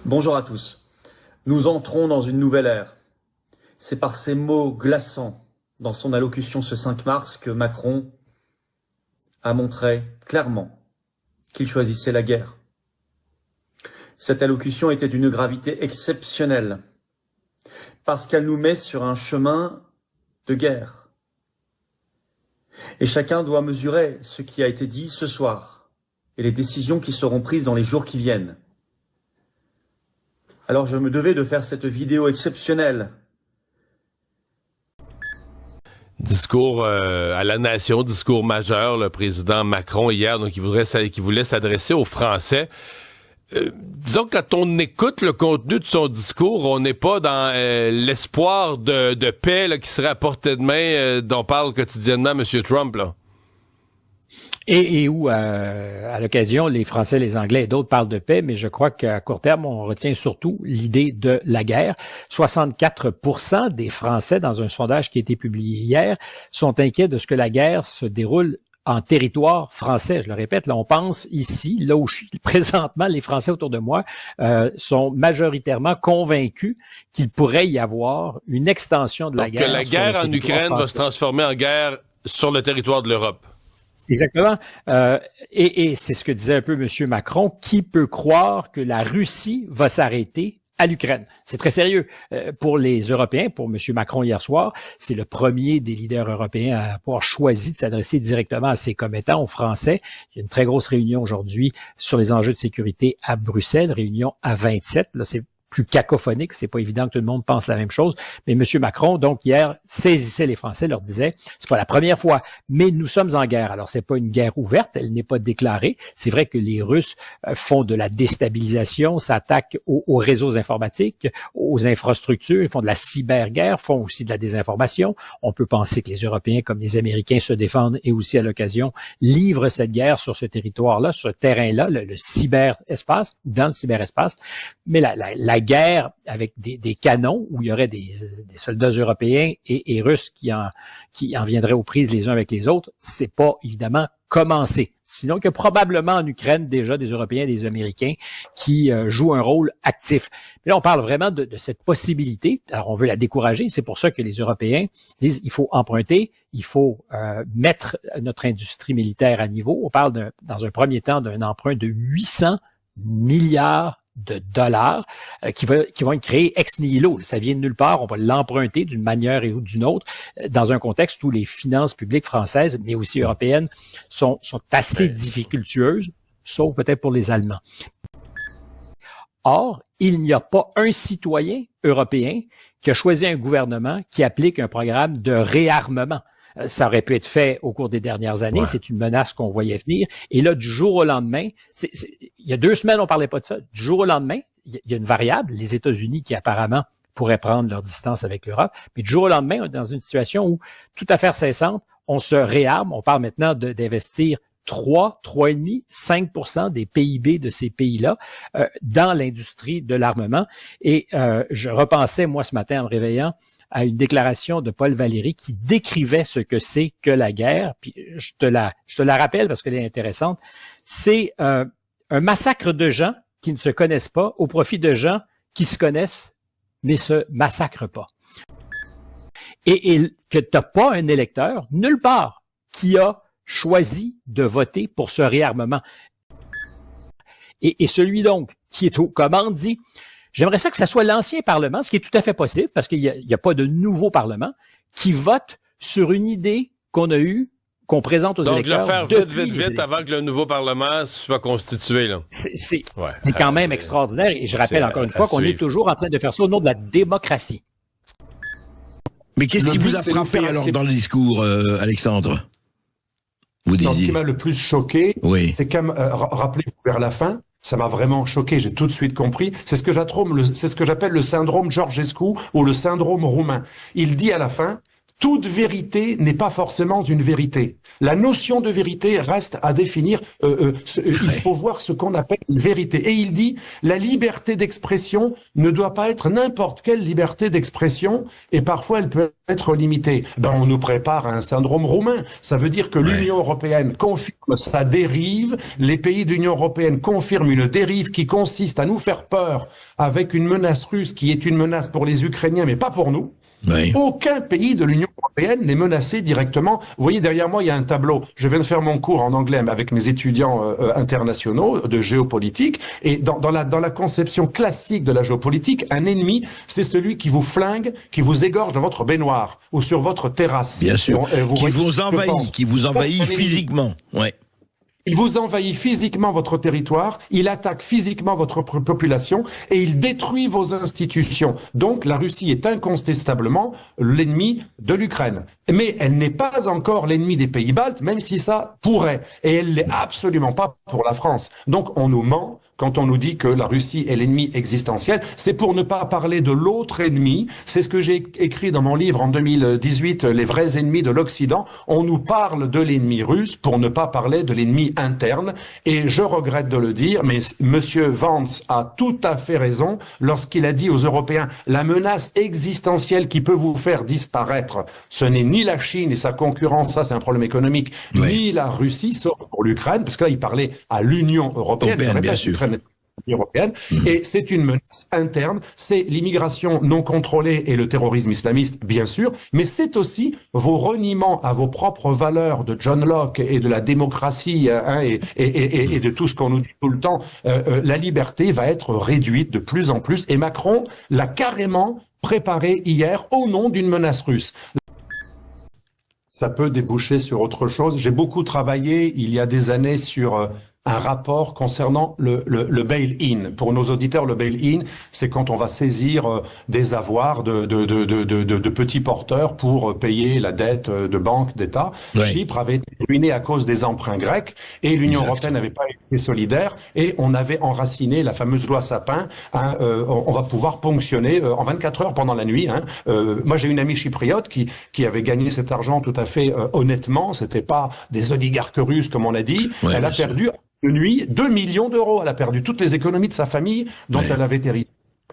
Bonjour à tous. Nous entrons dans une nouvelle ère. C'est par ces mots glaçants dans son allocution ce 5 mars que Macron a montré clairement qu'il choisissait la guerre. Cette allocution était d'une gravité exceptionnelle parce qu'elle nous met sur un chemin de guerre. Et chacun doit mesurer ce qui a été dit ce soir et les décisions qui seront prises dans les jours qui viennent. Alors je me devais de faire cette vidéo exceptionnelle. Discours à la nation, discours majeur, le président Macron hier, donc il voulait s'adresser aux Français. Disons que quand on écoute le contenu de son discours, on n'est pas dans l'espoir de paix là, qui serait à portée de main dont parle quotidiennement M. Trump, là. Et où, à l'occasion, les Français, les Anglais et d'autres parlent de paix, mais je crois qu'à court terme, on retient surtout l'idée de la guerre. 64% des Français, dans un sondage qui a été publié hier, sont inquiets de ce que la guerre se déroule en territoire français. Je le répète, là, on pense ici, là où je suis présentement, les Français autour de moi sont majoritairement convaincus qu'il pourrait y avoir une extension de la guerre. Que la guerre en Ukraine va se transformer en guerre sur le territoire de l'Europe. Exactement. Et c'est ce que disait un peu M. Macron. Qui peut croire que la Russie va s'arrêter à l'Ukraine? C'est très sérieux. Pour les Européens, pour M. Macron hier soir, c'est le premier des leaders européens à avoir choisi de s'adresser directement à ses commettants, aux Français. Il y a une très grosse réunion aujourd'hui sur les enjeux de sécurité à Bruxelles, réunion à 27. Là, c'est plus cacophonique, c'est pas évident que tout le monde pense la même chose, mais M. Macron, donc hier, saisissait les Français, leur disait, c'est pas la première fois, mais nous sommes en guerre. Alors, c'est pas une guerre ouverte, elle n'est pas déclarée. C'est vrai que les Russes font de la déstabilisation, s'attaquent aux réseaux informatiques, aux infrastructures, ils font de la cyberguerre, font aussi de la désinformation. On peut penser que les Européens, comme les Américains, se défendent et aussi, à l'occasion, livrent cette guerre sur ce territoire-là, sur ce terrain-là, le cyberespace, dans le cyberespace. Mais la guerre avec des canons où il y aurait des soldats européens et russes qui en viendraient aux prises les uns avec les autres, c'est pas évidemment commencé. Sinon, il y a probablement en Ukraine déjà des Européens et des Américains qui jouent un rôle actif. Mais là, on parle vraiment de cette possibilité. Alors, on veut la décourager. C'est pour ça que les Européens disent il faut emprunter, il faut mettre notre industrie militaire à niveau. On parle dans un premier temps d'un emprunt de 800 milliards de dollars qui vont être créés ex nihilo. Ça vient de nulle part, on va l'emprunter d'une manière ou d'une autre dans un contexte où les finances publiques françaises, mais aussi européennes, sont assez difficultueuses, sauf peut-être pour les Allemands. Or, il n'y a pas un citoyen européen qui a choisi un gouvernement qui applique un programme de réarmement. Ça aurait pu être fait au cours des dernières années. Ouais. C'est une menace qu'on voyait venir. Et là, du jour au lendemain, il y a 2 semaines, on parlait pas de ça. Du jour au lendemain, il y a une variable, les États-Unis qui apparemment pourraient prendre leur distance avec l'Europe. Mais du jour au lendemain, on est dans une situation où, toute affaire cessante, on se réarme. On parle maintenant d'investir 3,5, 5% des PIB de ces pays-là dans l'industrie de l'armement. Et je repensais, moi, ce matin, en me réveillant, à une déclaration de Paul Valéry qui décrivait ce que c'est que la guerre. Puis je te la rappelle parce qu'elle est intéressante. C'est un massacre de gens qui ne se connaissent pas au profit de gens qui se connaissent mais se massacrent pas. Et que t'as pas un électeur nulle part qui a choisi de voter pour ce réarmement. Et celui donc qui est aux commandes dit j'aimerais ça que ça soit l'ancien Parlement, ce qui est tout à fait possible, parce qu'il y a pas de nouveau Parlement, qui vote sur une idée qu'on a eue, qu'on présente aux électeurs. Donc, le faire vite, avant que le nouveau Parlement soit constitué, là. C'est quand même extraordinaire, et je rappelle encore une fois qu'on est toujours en train de faire ça au nom de la démocratie. Mais qu'est-ce qui vous a frappé alors dans le discours, Alexandre? Vous disiez. Ce qui m'a le plus choqué, c'est rappelez-vous vers la fin, ça m'a vraiment choqué, j'ai tout de suite compris. C'est ce que j'appelle le syndrome Georgescu ou le syndrome roumain. Il dit à la fin, toute vérité n'est pas forcément une vérité. La notion de vérité reste à définir. Il faut voir ce qu'on appelle une vérité. Et il dit, la liberté d'expression ne doit pas être n'importe quelle liberté d'expression, et parfois elle peut être limitée. On nous prépare à un syndrome roumain. Ça veut dire que l'Union européenne confirme sa dérive. Les pays de l'Union européenne confirment une dérive qui consiste à nous faire peur avec une menace russe qui est une menace pour les Ukrainiens, mais pas pour nous. Oui. Aucun pays de l'Union européenne n'est menacé directement. Vous voyez, derrière moi, il y a un tableau. Je viens de faire mon cours en anglais avec mes étudiants internationaux de géopolitique. Et dans la conception classique de la géopolitique, un ennemi, c'est celui qui vous flingue, qui vous égorge dans votre baignoire ou sur votre terrasse. Bien sûr. Qui vous envahit physiquement. Ouais. Il vous envahit physiquement votre territoire, il attaque physiquement votre population et il détruit vos institutions. Donc la Russie est incontestablement l'ennemi de l'Ukraine. Mais elle n'est pas encore l'ennemi des pays baltes, même si ça pourrait. Et elle l'est absolument pas pour la France. Donc on nous ment quand on nous dit que la Russie est l'ennemi existentiel. C'est pour ne pas parler de l'autre ennemi. C'est ce que j'ai écrit dans mon livre en 2018, Les vrais ennemis de l'Occident. On nous parle de l'ennemi russe pour ne pas parler de l'ennemi interne. Et je regrette de le dire, mais Monsieur Vance a tout à fait raison lorsqu'il a dit aux Européens, la menace existentielle qui peut vous faire disparaître, ce n'est ni la Chine et sa concurrence, ça c'est un problème économique, ni la Russie, sauf pour l'Ukraine, parce que là il parlait à l'Union européenne, bien sûr. Européenne, et c'est une menace interne, c'est l'immigration non contrôlée et le terrorisme islamiste, bien sûr, mais c'est aussi vos reniements à vos propres valeurs de John Locke et de la démocratie et de tout ce qu'on nous dit tout le temps. La liberté va être réduite de plus en plus, et Macron l'a carrément préparé hier au nom d'une menace russe. Ça peut déboucher sur autre chose. J'ai beaucoup travaillé il y a des années sur un rapport concernant le bail-in. Pour nos auditeurs, le bail-in, c'est quand on va saisir des avoirs de petits porteurs pour payer la dette de banques d'État. Ouais. Chypre avait été ruiné à cause des emprunts grecs et l'Union européenne n'avait pas été solidaire et on avait enraciné la fameuse loi Sapin. On va pouvoir ponctionner en 24 heures pendant la nuit. Moi, j'ai une amie chypriote qui avait gagné cet argent tout à fait honnêtement. C'était pas des oligarques russes comme on a dit. Ouais, elle a perdu de nuit 2 millions d'euros. Elle a perdu toutes les économies de sa famille dont elle avait hérité.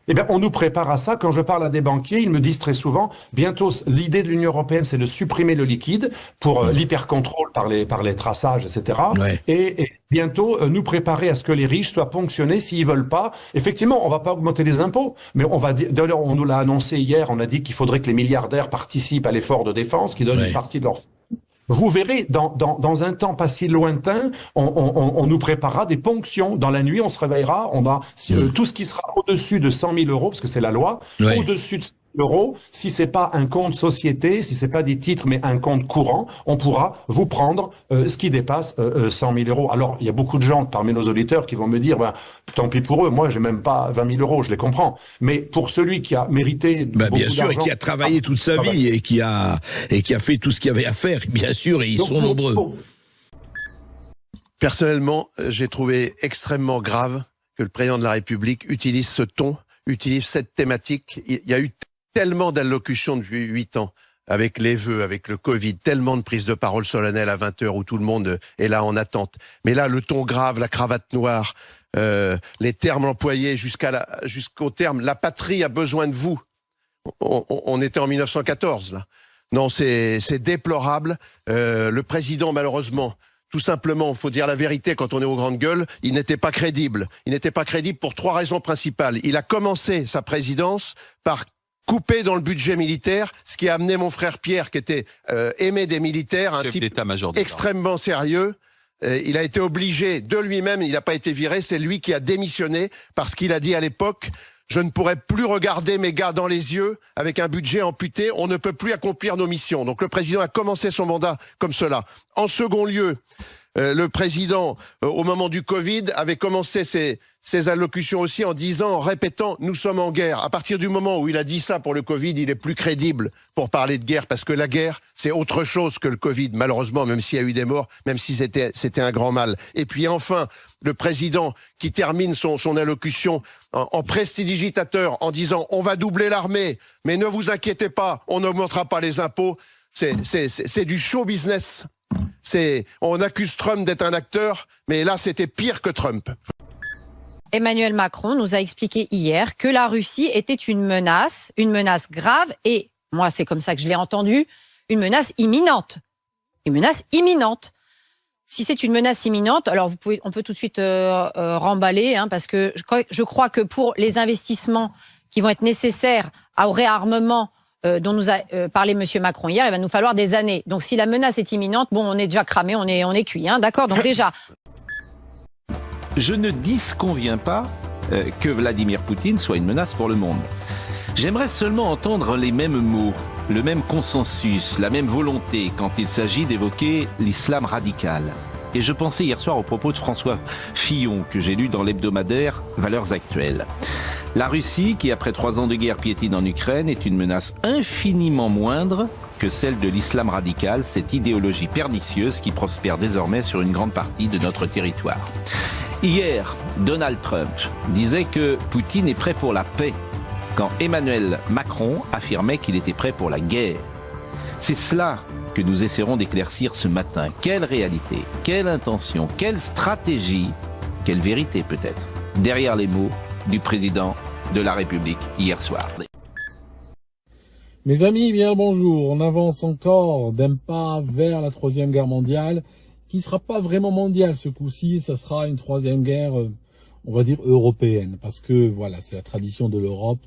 Eh bien, on nous prépare à ça. Quand je parle à des banquiers, ils me disent très souvent, bientôt, l'idée de l'Union européenne, c'est de supprimer le liquide pour l'hypercontrôle par les traçages, etc. Ouais. Et bientôt, nous préparer à ce que les riches soient ponctionnés s'ils veulent pas. Effectivement, on va pas augmenter les impôts, mais on va dire, d'ailleurs, on nous l'a annoncé hier, on a dit qu'il faudrait que les milliardaires participent à l'effort de défense, qu'ils donnent une partie de leur... Vous verrez, dans un temps pas si lointain, on nous préparera des ponctions. Dans la nuit, on se réveillera, on a tout ce qui sera au-dessus de 100 000 euros, parce que c'est la loi, au-dessus de 100 000 euros, si c'est pas un compte société, si c'est pas des titres, mais un compte courant, on pourra vous prendre ce qui dépasse 100 000 euros. Alors, il y a beaucoup de gens parmi nos auditeurs qui vont me dire, tant pis pour eux, moi, j'ai même pas 20 000 euros, je les comprends. Mais pour celui qui a mérité beaucoup bien sûr, et qui a travaillé toute sa vie et qui a fait tout ce qu'il y avait à faire, bien sûr, et ils sont nombreux. Personnellement, j'ai trouvé extrêmement grave que le président de la République utilise ce ton, utilise cette thématique. Il y a eu tellement d'allocutions depuis 8 ans, avec les vœux, avec le Covid, tellement de prises de parole solennelles à 20h où tout le monde est là en attente. Mais là, le ton grave, la cravate noire, les termes employés jusqu'au terme « la patrie a besoin de vous ». On était en 1914, là. Non, c'est déplorable. Le président, malheureusement, tout simplement, il faut dire la vérité quand on est aux grandes gueules, il n'était pas crédible. Il n'était pas crédible pour 3 raisons principales. Il a commencé sa présidence par couper dans le budget militaire, ce qui a amené mon frère Pierre, qui était aimé des militaires, un type extrêmement sérieux. Il a été obligé de lui-même, il n'a pas été viré, c'est lui qui a démissionné parce qu'il a dit à l'époque... Je ne pourrai plus regarder mes gars dans les yeux avec un budget amputé. On ne peut plus accomplir nos missions. Donc le président a commencé son mandat comme cela. En second lieu, Le président, au moment du Covid, avait commencé ses allocutions aussi en disant, en répétant, nous sommes en guerre. À partir du moment où il a dit ça pour le Covid, il est plus crédible pour parler de guerre, parce que la guerre, c'est autre chose que le Covid, malheureusement, même s'il y a eu des morts, même si c'était un grand mal. Et puis enfin, le président qui termine son allocution en prestidigitateur en disant, on va doubler l'armée, mais ne vous inquiétez pas, on n'augmentera pas les impôts. C'est du show business. On accuse Trump d'être un acteur, mais là, c'était pire que Trump. Emmanuel Macron nous a expliqué hier que la Russie était une menace grave et, moi, c'est comme ça que je l'ai entendu, une menace imminente. Une menace imminente. Si c'est une menace imminente, alors on peut tout de suite remballer, parce que je crois que pour les investissements qui vont être nécessaires au réarmement dont nous a parlé Monsieur Macron hier, il va nous falloir des années. Donc si la menace est imminente, bon, on est déjà cramé, on est cuit, d'accord. Donc déjà. Je ne disconviens pas que Vladimir Poutine soit une menace pour le monde. J'aimerais seulement entendre les mêmes mots, le même consensus, la même volonté quand il s'agit d'évoquer l'islam radical. Et je pensais hier soir aux propos de François Fillon que j'ai lu dans l'hebdomadaire Valeurs Actuelles. La Russie, qui après 3 ans de guerre piétine en Ukraine, est une menace infiniment moindre que celle de l'islam radical, cette idéologie pernicieuse qui prospère désormais sur une grande partie de notre territoire. Hier, Donald Trump disait que Poutine est prêt pour la paix, quand Emmanuel Macron affirmait qu'il était prêt pour la guerre. C'est cela que nous essaierons d'éclaircir ce matin. Quelle réalité, quelle intention, quelle stratégie, quelle vérité peut-être, derrière les mots du président de la République hier soir. Mes amis, bien bonjour. On avance encore d'un pas vers la 3e guerre mondiale, qui ne sera pas vraiment mondiale ce coup-ci. Ça sera une 3e guerre, on va dire européenne, parce que voilà, c'est la tradition de l'Europe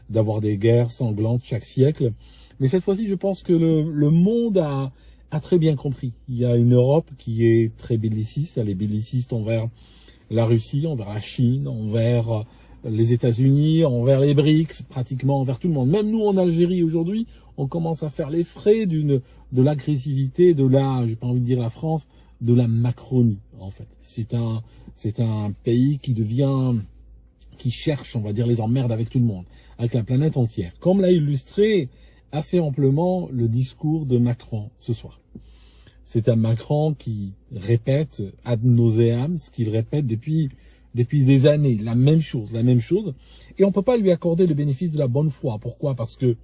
d'avoir des guerres sanglantes chaque siècle. Mais cette fois-ci, je pense que le monde a très bien compris. Il y a une Europe qui est très belliciste. Elle est belliciste envers la Russie, envers la Chine, envers les États-Unis, envers les BRICS, pratiquement envers tout le monde. Même nous, en Algérie, aujourd'hui, on commence à faire les frais de l'agressivité, j'ai pas envie de dire la France, de la Macronie, en fait. C'est un pays qui cherche, on va dire, les emmerdes avec tout le monde, avec la planète entière. Comme l'a illustré assez amplement le discours de Macron ce soir. C'est un Macron qui répète ad nauseam ce qu'il répète depuis des années, la même chose. Et on peut pas lui accorder le bénéfice de la bonne foi. Pourquoi? Parce que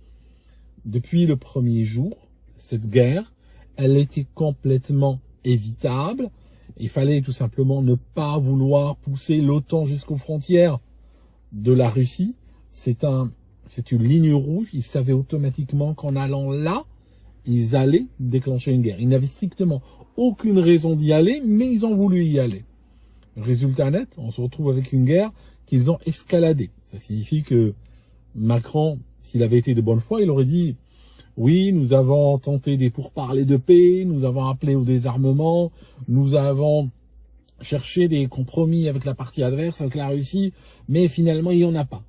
depuis le premier jour, cette guerre, elle était complètement évitable. Il fallait tout simplement ne pas vouloir pousser l'OTAN jusqu'aux frontières de la Russie. C'est une ligne rouge. Ils savaient automatiquement qu'en allant là, ils allaient déclencher une guerre. Ils n'avaient strictement aucune raison d'y aller, mais ils ont voulu y aller. Résultat net, on se retrouve avec une guerre qu'ils ont escaladée. Ça signifie que Macron, s'il avait été de bonne foi, il aurait dit « Oui, nous avons tenté des pourparlers de paix, nous avons appelé au désarmement, nous avons cherché des compromis avec la partie adverse, avec la Russie, mais finalement, il n'y en a pas. »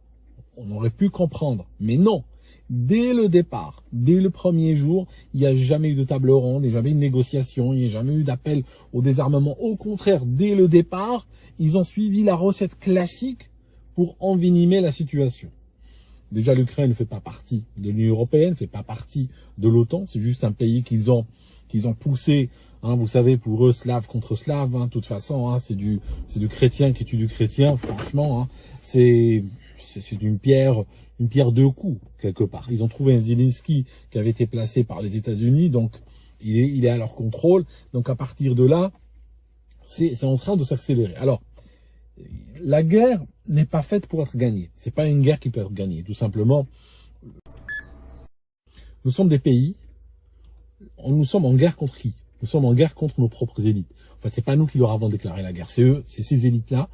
On aurait pu comprendre, mais non. Dès le départ, dès le premier jour, il n'y a jamais eu de table ronde, il n'y a jamais eu de négociation, il n'y a jamais eu d'appel au désarmement. Au contraire, dès le départ, ils ont suivi la recette classique pour envenimer la situation. Déjà, l'Ukraine ne fait pas partie de l'Union européenne, ne fait pas partie de l'OTAN. C'est juste un pays qu'ils ont poussé. Vous savez, pour eux, slave contre slave. De toute façon, c'est du chrétien qui tue du chrétien. Franchement, c'est une pierre deux coups quelque part. Ils ont trouvé un Zelensky qui avait été placé par les États-Unis, donc il est à leur contrôle. Donc à partir de là, c'est en train de s'accélérer. Alors, la guerre n'est pas faite pour être gagnée. C'est pas une guerre qui peut être gagnée. Tout simplement, nous sommes des pays, nous sommes en guerre contre qui? Nous sommes en guerre contre nos propres élites. En fait, c'est pas nous qui leur avons déclaré la guerre. C'est eux, c'est ces élites-là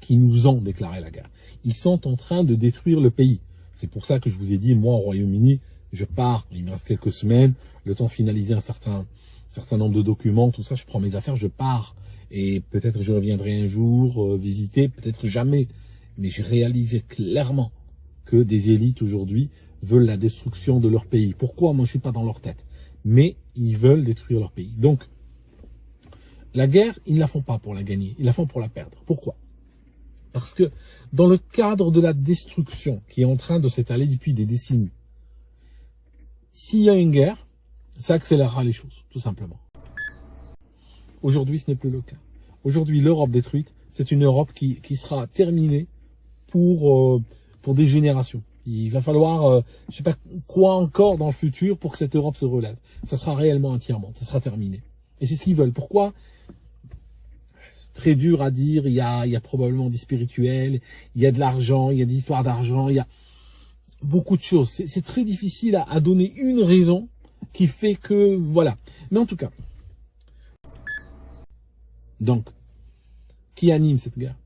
qui nous ont déclaré la guerre. Ils sont en train de détruire le pays. C'est pour ça que je vous ai dit, moi, au Royaume-Uni, je pars. Il me reste quelques semaines, le temps de finaliser un certain nombre de documents, tout ça. Je prends mes affaires, je pars. Et peut-être je reviendrai un jour visiter, peut-être jamais. Mais j'ai réalisé clairement que des élites aujourd'hui veulent la destruction de leur pays. Pourquoi? Moi, je suis pas dans leur tête. Mais ils veulent détruire leur pays. Donc, La guerre, ils ne la font pas pour la gagner, ils la font pour la perdre. Pourquoi? Parce que dans le cadre de la destruction qui est en train de s'étaler depuis des décennies, s'il y a une guerre, ça accélérera les choses, tout simplement. Aujourd'hui, ce n'est plus le cas. Aujourd'hui, l'Europe détruite, c'est une Europe qui sera terminée pour des générations. Il va falloir, je sais pas quoi encore dans le futur pour que cette Europe se relève. Ça sera réellement entièrement, ça sera terminé. Et c'est ce qu'ils veulent. Pourquoi? Très dur à dire, il y a probablement du spirituel, il y a de l'argent, il y a des histoires d'argent, il y a beaucoup de choses. C'est très difficile à donner une raison qui fait que, voilà. Mais en tout cas, donc, qui anime cette guerre?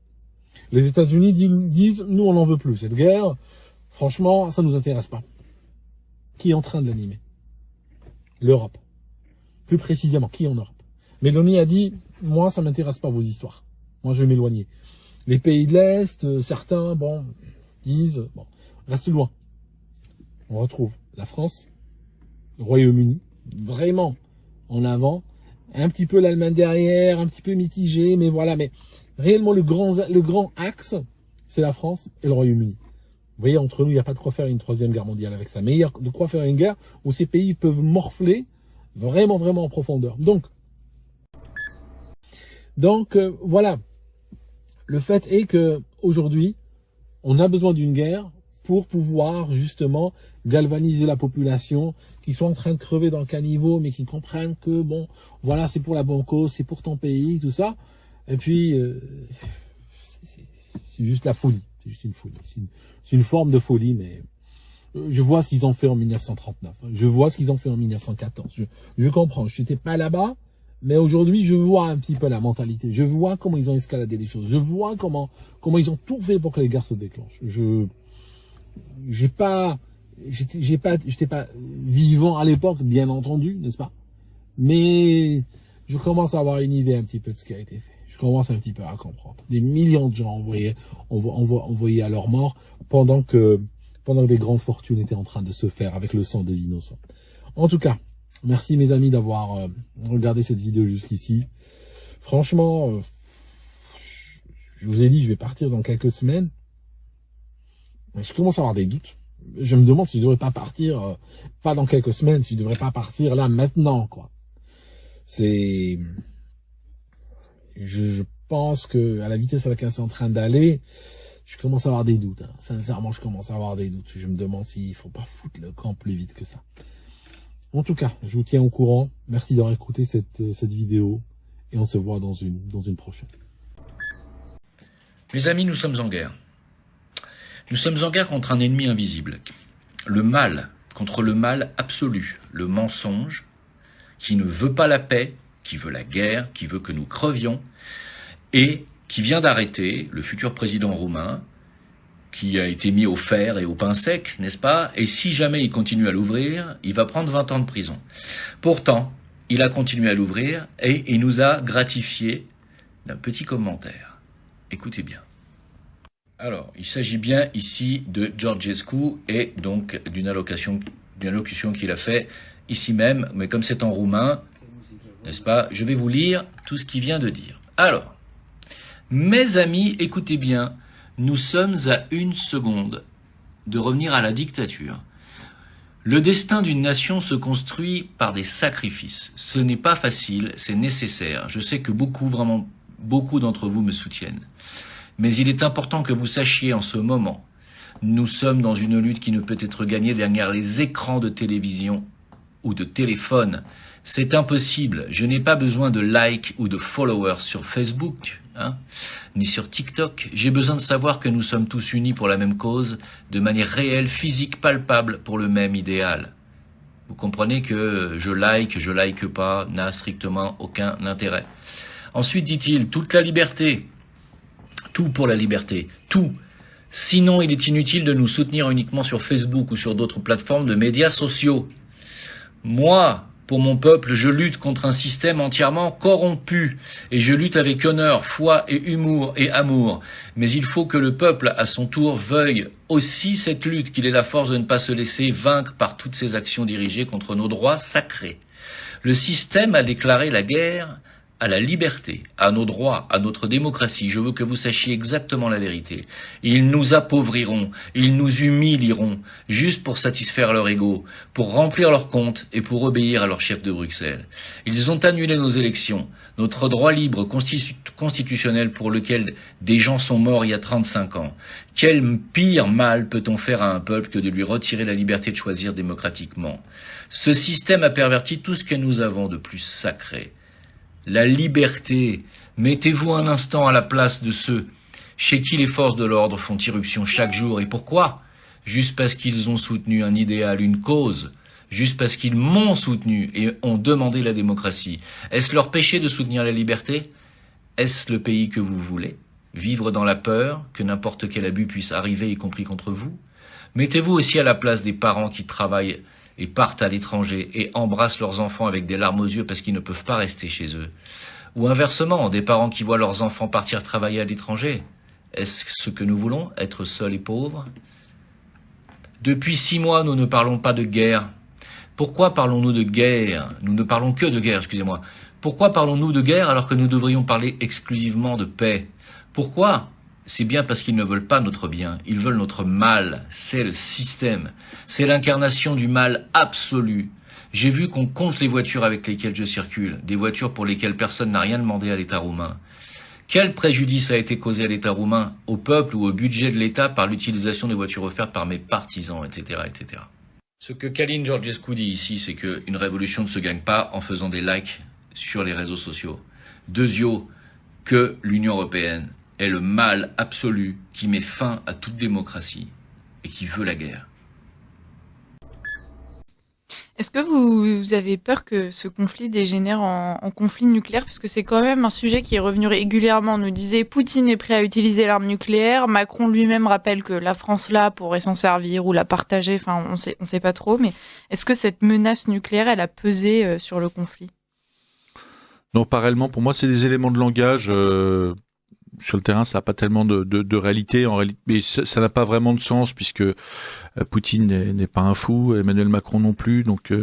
Les États-Unis disent, nous on n'en veut plus. Cette guerre, franchement, ça nous intéresse pas. Qui est en train de l'animer? L'Europe. Plus précisément, qui en Europe? Mélanie a dit, moi ça m'intéresse pas vos histoires. Moi je vais m'éloigner. Les pays de l'Est, certains, bon, disent, bon, reste loin. On retrouve la France, le Royaume-Uni, vraiment en avant, un petit peu l'Allemagne derrière, un petit peu mitigé, mais voilà, mais réellement le grand axe, c'est la France et le Royaume-Uni. Vous voyez, entre nous, il n'y a pas de quoi faire une troisième guerre mondiale avec ça, mais il y a de quoi faire une guerre où ces pays peuvent morfler vraiment, vraiment en profondeur. Donc voilà. Le fait est que aujourd'hui, on a besoin d'une guerre pour pouvoir justement galvaniser la population qui sont en train de crever dans le caniveau, mais qui comprennent que bon, voilà, c'est pour la bonne cause, c'est pour ton pays, tout ça. Et puis, c'est juste la folie, c'est juste une folie, c'est une forme de folie, mais je vois ce qu'ils ont fait en 1939, je vois ce qu'ils ont fait en 1914, je comprends, je n'étais pas là-bas, mais aujourd'hui je vois un petit peu la mentalité, je vois comment ils ont escaladé les choses, je vois comment ils ont tout fait pour que les guerres se déclenchent. J'étais pas vivant à l'époque, bien entendu, n'est-ce pas? Mais je commence à avoir une idée un petit peu de ce qui a été fait. Je commence un petit peu à comprendre. Des millions de gens envoyés à leur mort pendant que les grandes fortunes étaient en train de se faire avec le sang des innocents. En tout cas, merci mes amis d'avoir regardé cette vidéo jusqu'ici. Franchement, je vous ai dit, je vais partir dans quelques semaines. Je commence à avoir des doutes. Je me demande si je devrais pas partir, pas dans quelques semaines, si je devrais pas partir là maintenant, quoi. Je pense que à la vitesse à laquelle c'est en train d'aller, je commence à avoir des doutes. Hein. Sincèrement, je commence à avoir des doutes. Je me demande s'il faut pas foutre le camp plus vite que ça. En tout cas, je vous tiens au courant. Merci d'avoir écouté cette vidéo et on se voit dans une prochaine. Mes amis, nous sommes en guerre. Nous sommes en guerre contre un ennemi invisible. Le mal, contre le mal absolu, le mensonge, qui ne veut pas la paix, qui veut la guerre, qui veut que nous crevions, et qui vient d'arrêter le futur président roumain, qui a été mis au fer et au pain sec, n'est-ce pas? Et si jamais il continue à l'ouvrir, il va prendre 20 ans de prison. Pourtant, il a continué à l'ouvrir et il nous a gratifié d'un petit commentaire. Écoutez bien. Alors, il s'agit bien ici de Georgescu et donc d'une allocution qu'il a fait ici même, mais comme c'est en roumain, n'est-ce pas, je vais vous lire tout ce qu'il vient de dire. Alors, mes amis, écoutez bien, nous sommes à 1 seconde de revenir à la dictature. Le destin d'une nation se construit par des sacrifices. Ce n'est pas facile, c'est nécessaire. Je sais que vraiment beaucoup d'entre vous me soutiennent. Mais il est important que vous sachiez en ce moment, nous sommes dans une lutte qui ne peut être gagnée derrière les écrans de télévision ou de téléphone. C'est impossible. Je n'ai pas besoin de likes ou de followers sur Facebook, ni sur TikTok. J'ai besoin de savoir que nous sommes tous unis pour la même cause, de manière réelle, physique, palpable, pour le même idéal. Vous comprenez que je like pas, n'a strictement aucun intérêt. Ensuite, dit-il, toute la liberté, tout pour la liberté, tout. Sinon, il est inutile de nous soutenir uniquement sur Facebook ou sur d'autres plateformes de médias sociaux. Moi, pour mon peuple, je lutte contre un système entièrement corrompu. Et je lutte avec honneur, foi et humour et amour. Mais il faut que le peuple, à son tour, veuille aussi cette lutte, qu'il ait la force de ne pas se laisser vaincre par toutes ces actions dirigées contre nos droits sacrés. Le système a déclaré la guerre à la liberté, à nos droits, à notre démocratie. Je veux que vous sachiez exactement la vérité. Ils nous appauvriront, ils nous humilieront, juste pour satisfaire leur ego, pour remplir leurs comptes et pour obéir à leur chef de Bruxelles. Ils ont annulé nos élections, notre droit libre constitutionnel pour lequel des gens sont morts il y a 35 ans. Quel pire mal peut-on faire à un peuple que de lui retirer la liberté de choisir démocratiquement? Ce système a perverti tout ce que nous avons de plus sacré. La liberté. Mettez-vous un instant à la place de ceux chez qui les forces de l'ordre font irruption chaque jour. Et pourquoi? Juste parce qu'ils ont soutenu un idéal, une cause. Juste parce qu'ils m'ont soutenu et ont demandé la démocratie. Est-ce leur péché de soutenir la liberté? Est-ce le pays que vous voulez? Vivre dans la peur que n'importe quel abus puisse arriver, y compris contre vous? Mettez-vous aussi à la place des parents qui travaillent et partent à l'étranger et embrassent leurs enfants avec des larmes aux yeux parce qu'ils ne peuvent pas rester chez eux. Ou inversement, des parents qui voient leurs enfants partir travailler à l'étranger. Est-ce ce que nous voulons, être seuls et pauvres? Depuis 6 mois, nous ne parlons pas de guerre. Pourquoi parlons-nous de guerre? Nous ne parlons que de guerre, excusez-moi. Pourquoi parlons-nous de guerre alors que nous devrions parler exclusivement de paix? Pourquoi? C'est bien parce qu'ils ne veulent pas notre bien, ils veulent notre mal. C'est le système. C'est l'incarnation du mal absolu. J'ai vu qu'on compte les voitures avec lesquelles je circule, des voitures pour lesquelles personne n'a rien demandé à l'État roumain. Quel préjudice a été causé à l'État roumain, au peuple ou au budget de l'État par l'utilisation des voitures offertes par mes partisans, etc., etc. Ce que Călin Georgescu dit ici, c'est qu'une révolution ne se gagne pas en faisant des likes sur les réseaux sociaux. Deuxièmement, que l'Union européenne est le mal absolu qui met fin à toute démocratie et qui veut la guerre. Est-ce que vous avez peur que ce conflit dégénère en conflit nucléaire? Parce que c'est quand même un sujet qui est revenu régulièrement. On nous disait Poutine est prêt à utiliser l'arme nucléaire. Macron lui-même rappelle que la France là pourrait s'en servir ou la partager. Enfin, on sait pas trop. Mais est-ce que cette menace nucléaire, elle a pesé sur le conflit? Non, pas réellement. Pour moi, c'est des éléments de langage. Sur le terrain, ça n'a pas tellement de réalité. En réalité, mais ça n'a pas vraiment de sens puisque Poutine n'est pas un fou, Emmanuel Macron non plus. Donc